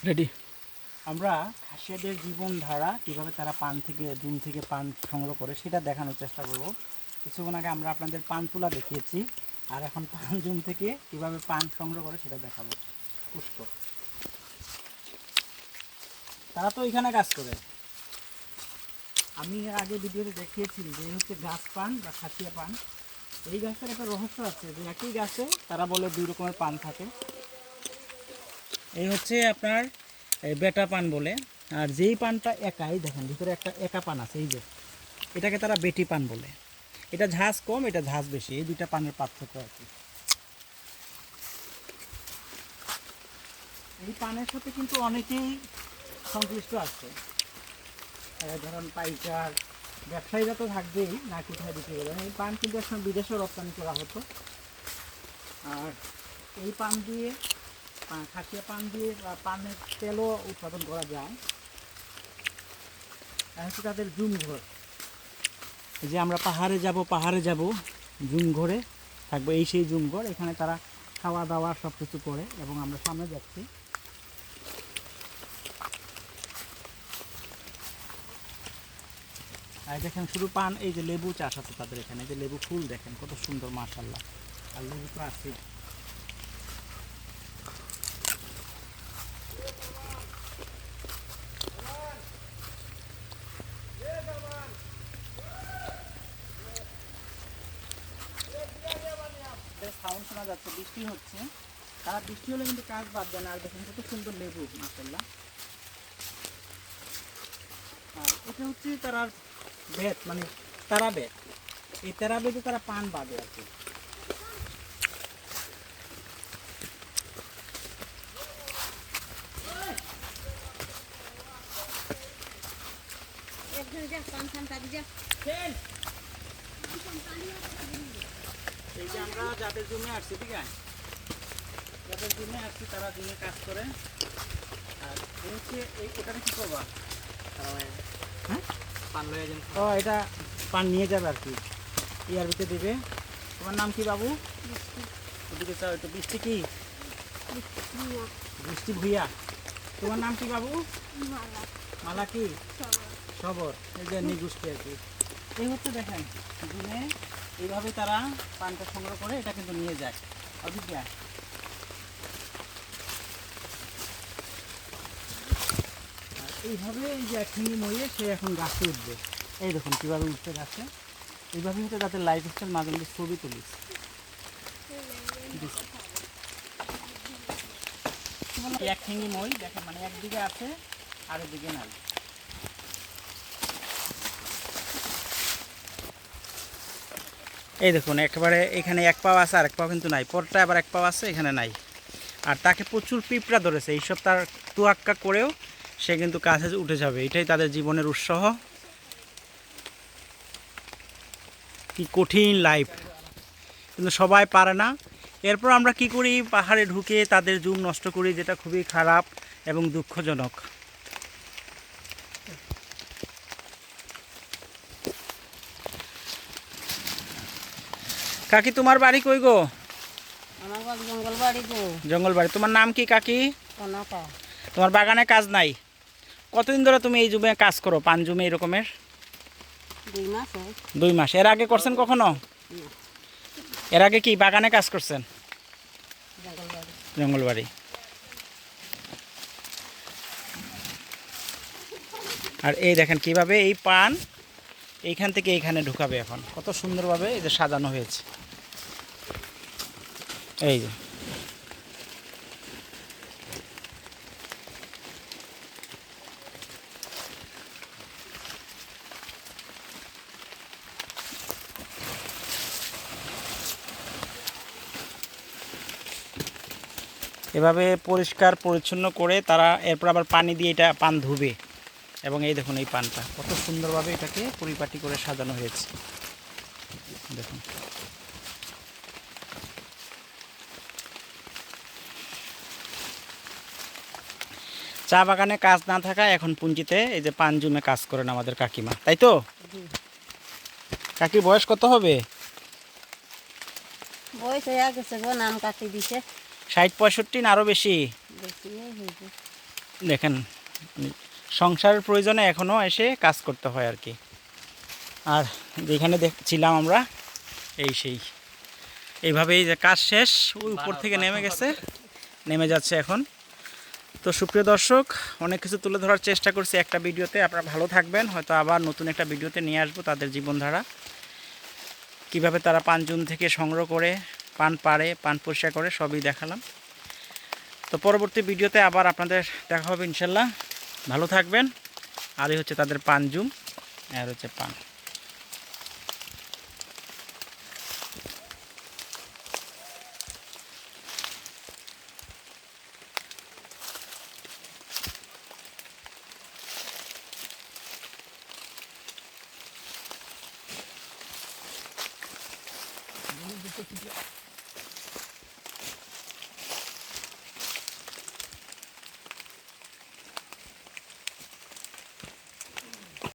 Ready. আমরা খাসিয়াদের জীবনধারা কীভাবে তারা পান থেকে জুম থেকে পান সংগ্রহ করে সেটা দেখানোর চেষ্টা করব। কিছুক্ষণ আগে আমরা আপনাদের পান তুলা দেখিয়েছি, আর এখন পান জুম থেকে কীভাবে পান সংগ্রহ করে সেটা দেখাবো। পুষ্প তারা তো এখানে কাজ করে। আমি আগে ভিডিওতে দেখিয়েছি যে হচ্ছে গাছ পান বা খাসিয়া পান। এই গাছের একটা রহস্য আছে যে একই গাছে তারা বলে দুই রকমের পান থাকে। এই হচ্ছে আপনার বেটা পান বলে, আর যেই পানটা একাই দেখেন ভিতরে একটা একা পান আছে, এই যে এটাকে তারা বেটি পান বলে। এটা ঝাঁজ কম, এটা ঝাঁজ বেশি, এই দুইটা পানের পার্থক্য আর কি। এই পানের সাথে কিন্তু অনেকেই সংশ্লিষ্ট আছে। ধরুন পাইকার ব্যবসায়ীরা তো থাকবেই, না কোথায় বিক্রি করে। এই পান কিন্তু এখন বিদেশেও রপ্তানি করা হতো। আর এই পান দিয়ে খাসিয়া পান দিয়ে পানের তেলও উৎপাদন করা যায়। আর হচ্ছে তাদের জুম ঘর, যে আমরা পাহাড়ে যাব জুম ঘরে থাকবো, এই সেই জুম ঘর। এখানে তারা খাওয়া দাওয়া সব কিছু করে এবং আমরা সামনে যাচ্ছি। আর দেখেন শুধু পান, এই যে লেবু চাষ আছে তাদের এখানে, যে লেবু ফুল দেখেন কত সুন্দর মাশাআল্লাহ। আর লেবু তো আছে। সাউন্ড শোনা যাচ্ছে, বৃষ্টি হচ্ছে। তারা বৃষ্টি হলে কিন্তু কাজ বাদ দেয় না। আর দেখেন কত সুন্দর লেবু মাশাআল্লাহ। এটা হচ্ছে তারা বেত, মানে তারা বেত। এই তারা বেতে তারা পান বাঁধে আর কি। এই যে আমরা যাদের জমি আসছি, ঠিক আছে, যাদের জমি আসছি তারা জমি কাজ করে। আর হচ্ছে এখানে কি করবা? হ্যাঁ, পান লয়ে যান। ও, এটা পান নিয়ে যাবে আর কি, ইয়ার ভিতরে দিবে। তোমার নাম কি বাবু? ওদিকে চাও একটু। বৃষ্টি কি? বৃষ্টি ভুইয়া। তোমার নাম কি বাবু? মালা কি? সবর। এই যে নিগুষ্টি আর কি। এই হচ্ছে দেখেন জুনে এইভাবে তারা পানটা সংগ্রহ করে এটা কিন্তু নিয়ে যায় অভিজ্ঞা। আর এইভাবে এই যে একসঙ্গে মরিয়ে সে এখন গাছে উঠবে। এই দেখুন কীভাবে উঠতে গাছে। এইভাবে হচ্ছে তাদের লাইফ স্টাইল, মাঝে মাঝে ছবি তুলিস। এক ঠেঙ্গি মই দেখেন, মানে একদিকে আছে আর একদিকে নাই। এই দেখুন একেবারে এখানে এক পাও আছে, আর এক পাও কিন্তু নাই। পরটা আবার এক পাও আছে, এখানে নাই। আর তাকে প্রচুর পিঁপড়া ধরেছে, এইসব তার তুয়াক্কা করেও সে কিন্তু কাছে উঠে যাবে। এটাই তাদের জীবনের উৎসাহ। কি কঠিন লাইফ, কিন্তু সবাই পারে না। এরপর আমরা কি করি, পাহাড়ে ঢুকে তাদের জুম নষ্ট করি, যেটা খুবই খারাপ এবং দুঃখজনক। কাকি তোমার বাড়ি কই গো? জঙ্গল বাড়ি। তোমার নাম কি কাকি? তোমার বাগানে কাজ নাই? কতদিন ধরে তুমি এই জুমে কাজ করো, পান জুমে এরকমের? 2 মাস। এর আগে করছেন কখনো? এর আগে কি বাগানে কাজ করছেন? জঙ্গলবাড়ি। আর এই দেখেন কিভাবে এই পান এইখান থেকে এইখানে ঢুকাবে। এখন কত সুন্দরভাবে এই যে সাজানো হয়েছে। এই যে এভাবে পরিষ্কার পরিচ্ছন্ন করে তারা এরপর আবার পানি দিয়ে এটা পান ধুবে। এবং এই দেখুন এই পানটা কত সুন্দরভাবে এটাকে পরিপাটি করে সাজানো হয়েছে দেখুন। চা বাগানে কাজ না থাকা এখন পুঞ্জিতে এই যে পান জুমে কাজ করেন আমাদের কাকিমা, তাই তো? কাকির বয়স কত হবে? বয়স হয়ে গেছে গো, নাম কাটি দিছে। 60-65 না আরো বেশি? দেখেন সংসারের প্রয়োজনে এখনও এসে কাজ করতে হয় আর কি। আর যেখানে দেখছিলাম আমরা সেই এইভাবেই যে কাজ শেষ, ওই উপর থেকে নেমে গেছে, নেমে যাচ্ছে এখন। তো সুপ্রিয় দর্শক, অনেক কিছু তুলে ধরার চেষ্টা করছি একটা ভিডিওতে। আপনারা ভালো থাকবেন, হয়তো আবার নতুন একটা ভিডিওতে নিয়ে আসবো তাদের জীবনধারা, কিভাবে তারা পান জুন থেকে সংগ্রহ করে পান পাড়ে, পান পরিষ্কার করে, সবই দেখালাম। তো পরবর্তী ভিডিওতে আবার আপনাদের দেখা হবে ইনশাল্লাহ। ভালো থাকবেন। আর এই হচ্ছে তাদের পান জুম, আর হচ্ছে পান।